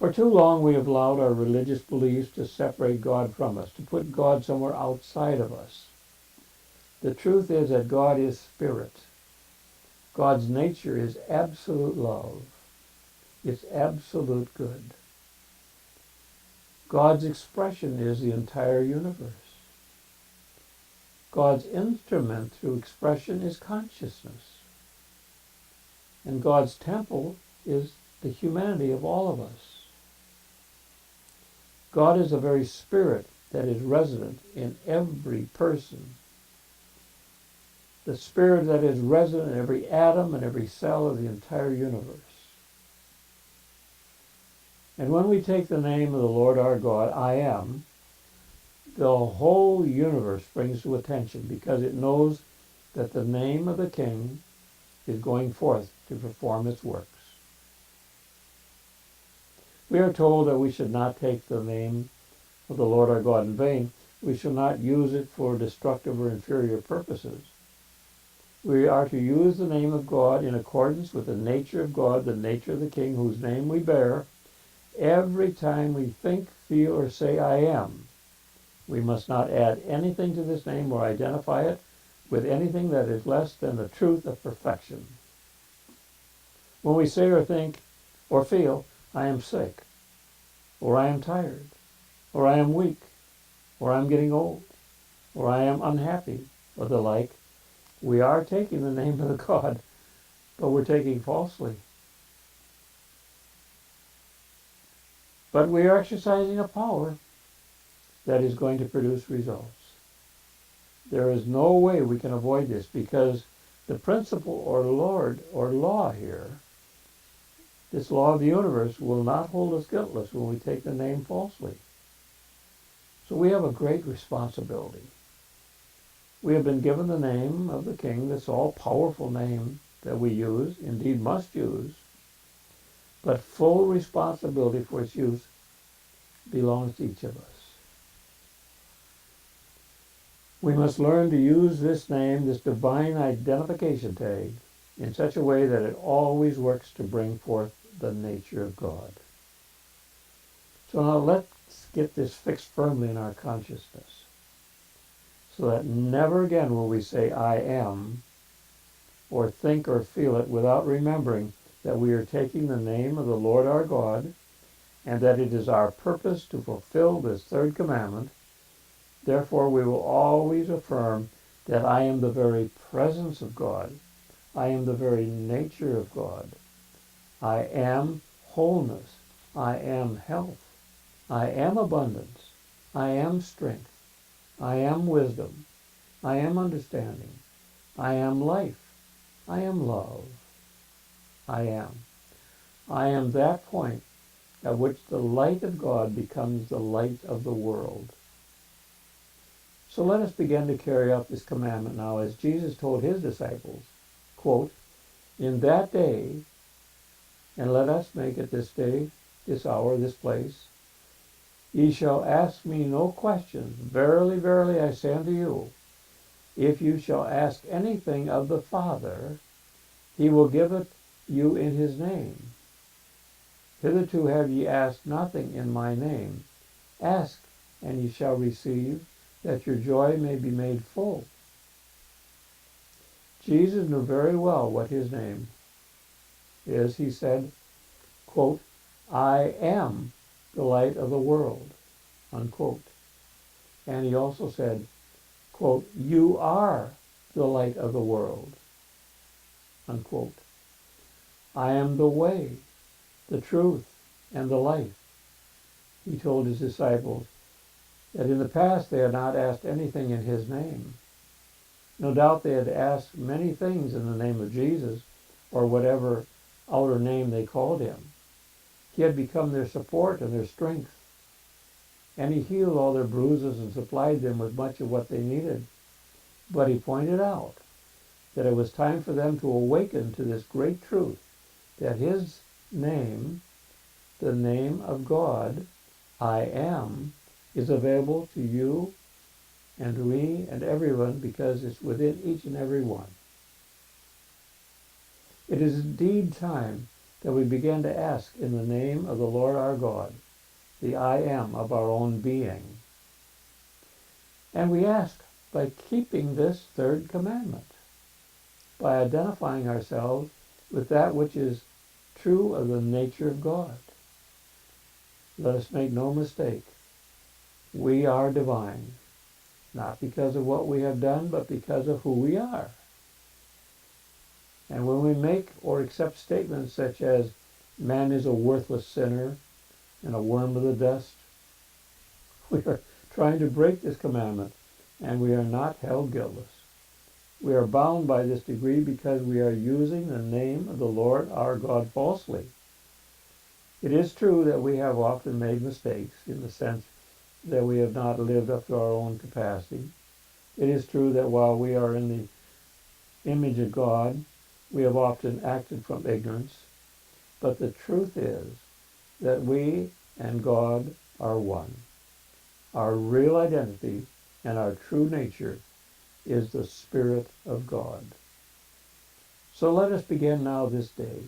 For too long we have allowed our religious beliefs to separate God from us, to put God somewhere outside of us. The truth is that God is spirit. God's nature is absolute love. It's absolute good. God's expression is the entire universe. God's instrument through expression is consciousness. And God's temple is the humanity of all of us. God is the very spirit that is resident in every person. The spirit that is resident in every atom and every cell of the entire universe. And when we take the name of the Lord our God, I am, the whole universe brings to attention because it knows that the name of the King is going forth to perform its works. We are told that we should not take the name of the Lord our God in vain. We shall not use it for destructive or inferior purposes. We are to use the name of God in accordance with the nature of God, the nature of the King, whose name we bear. Every time we think, feel, or say, I am, we must not add anything to this name or identify it with anything that is less than the truth of perfection. When we say or think or feel, I am sick, or I am tired, or I am weak, or I am getting old, or I am unhappy, or the like, we are taking the name of the God, but we're taking falsely. But we are exercising a power that is going to produce results. There is no way we can avoid this because the principle or Lord or law here, this law of the universe, will not hold us guiltless when we take the name falsely. So we have a great responsibility. We have been given the name of the King, this all-powerful name that we use, indeed must use, but full responsibility for its use belongs to each of us. We must learn to use this name, this divine identification tag, in such a way that it always works to bring forth the nature of God. So now let's get this fixed firmly in our consciousness, so that never again will we say, I am, or think or feel it without remembering that we are taking the name of the Lord our God, and that it is our purpose to fulfill this third commandment. Therefore, we will always affirm that I am the very presence of God. I am the very nature of God. I am wholeness. I am health. I am abundance. I am strength. I am wisdom. I am understanding. I am life. I am love. I am. I am that point at which the light of God becomes the light of the world. So let us begin to carry out this commandment now, as Jesus told his disciples, quote, in that day, and let us make it this day, this hour, this place, ye shall ask me no questions. Verily, verily, I say unto you, if you shall ask anything of the Father, he will give it you in his name. Hitherto have ye asked nothing in my name. Ask, and ye shall receive, that your joy may be made full. Jesus knew very well what his name is. He said, quote, I am the light of the world, unquote. And he also said, quote, you are the light of the world, unquote. I am the way, the truth, and the life. He told his disciples that in the past they had not asked anything in his name. No doubt they had asked many things in the name of Jesus, or whatever outer name they called him. He had become their support and their strength, and he healed all their bruises and supplied them with much of what they needed. But he pointed out that it was time for them to awaken to this great truth, that his name, the name of God, I am, is available to you and to me and everyone because it's within each and every one. It is indeed time that we begin to ask in the name of the Lord our God, the I am of our own being. And we ask by keeping this third commandment, by identifying ourselves with that which is true of the nature of God. Let us make no mistake. We are divine, not because of what we have done, but because of who we are. And when we make or accept statements such as, man is a worthless sinner and a worm of the dust, we are trying to break this commandment, and we are not held guiltless. We are bound by this decree because we are using the name of the Lord our God falsely. It is true that we have often made mistakes in the sense that we have not lived up to our own capacity. It is true that while we are in the image of God, we have often acted from ignorance. But the truth is that we and God are one. Our real identity and our true nature is the Spirit of God. So let us begin now this day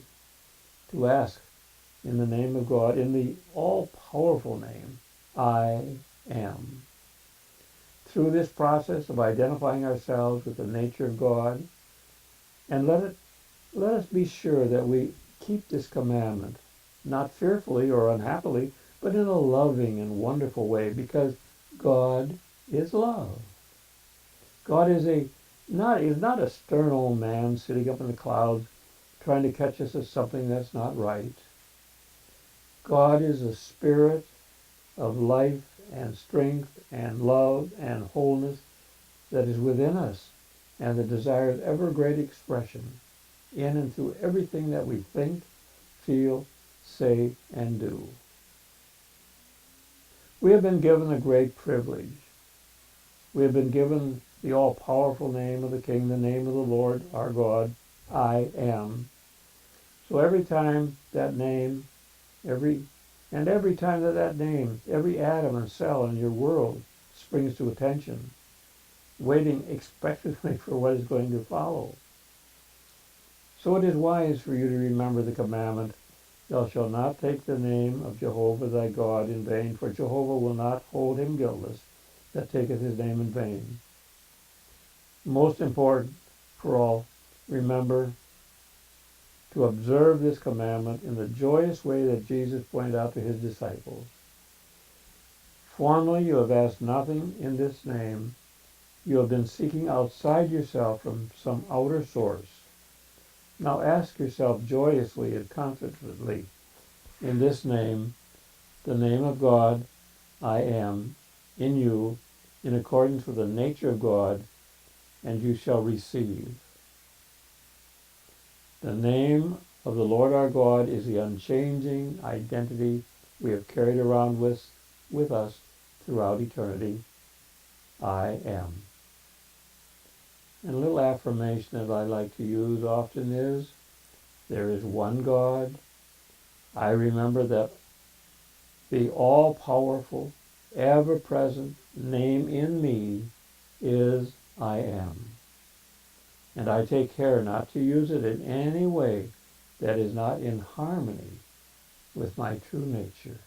to ask in the name of God, in the all-powerful name, I am. Through this process of identifying ourselves with the nature of God, and let us be sure that we keep this commandment, not fearfully or unhappily, but in a loving and wonderful way, because God is love. God is not a stern old man sitting up in the clouds trying to catch us as something that's not right. God is a spirit of life and strength and love and wholeness that is within us and that desires ever great expression in and through everything that we think, feel, say, and do. We have been given a great privilege. We have been given the all-powerful name of the King, the name of the Lord our God, I am. So every time that name, every time that name, every atom and cell in your world springs to attention, waiting expectantly for what is going to follow. So it is wise for you to remember the commandment, thou shalt not take the name of Jehovah thy God in vain, for Jehovah will not hold him guiltless that taketh his name in vain. Most important for all, remember to observe this commandment in the joyous way that Jesus pointed out to his disciples. Formerly you have asked nothing in this name. You have been seeking outside yourself from some outer source. Now ask yourself joyously and confidently in this name, the name of God, I am, in you, in accordance with the nature of God, and you shall receive. The name of the Lord our God is the unchanging identity we have carried around with us throughout eternity. I am. And a little affirmation that I like to use often is, there is one God. I remember that the all-powerful, ever-present name in me is I am. And I take care not to use it in any way that is not in harmony with my true nature.